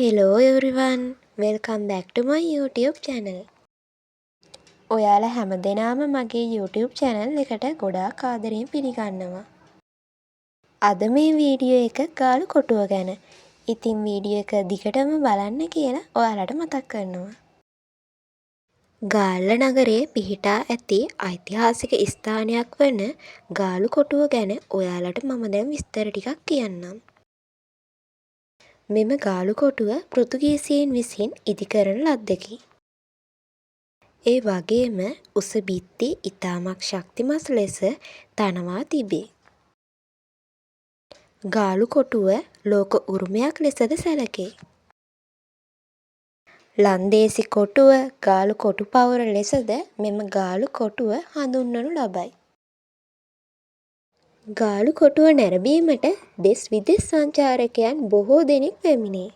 Hello everyone, welcome back to my YouTube channel. ඔයාලා හැමදෙනාම මගේ YouTube channel එකට ගොඩාක් ආදරයෙන් පිළිගන්නවා. අද මේ වීඩියෝ එක ගාලු කොටුව ගැන. ඉතින් වීඩියෝ එක දිගටම බලන්න කියලා ඔයාලට මතක් කරනවා. ගාල්ල නගරයේ පිහිටා ඇති ඓතිහාසික ස්ථානයක් වන ගාලු කොටුව ගැන ඔයාලට මම දැන් විස්තර ටිකක් කියන්නම්. මෙම ගාලු කොටුව පෘතුගීසීන් විසින් ඉදිකරන ලද්දකි. ඒ වගේම උස බිත්ති ඉතාමත් ශක්තිමත් ලෙස තනවා තිබේ. ගාලු කොටුව ලෝක උරුමයක් ලෙසද සැලකේ. ලන්දේසි කොටුව ගාලු කොටු පවුර ලෙසද මෙම ගාලු කොටුව හඳුන්වනු ලබයි. ගාලු කොටුව නැරඹීමට දෙස් විදෙස් සංචාරකයන් බොහෝ දෙනෙක් පැමිණේ.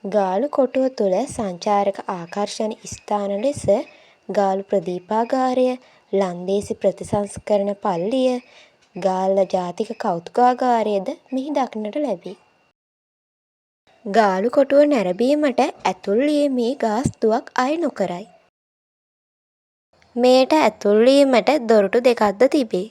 ගාලු කොටුව තුළ සංචාරක ආකර්ෂණ ස්ථාන ලෙස ගාලු ප්‍රදීපාගාරය, ලන්දේසි ප්‍රතිසංස්කරණ පල්ලිය, ගාල්ල ජාතික කෞතුකාගාරයද මෙහි දක්නට ලැබේ. ගාලු කොටුව නැරඹීමට ඇතුල් වීමේ ගාස්තුවක් අය නොකරයි. මෙයට ඇතුල් වීමට දොරටු දෙකක්ද තිබේ.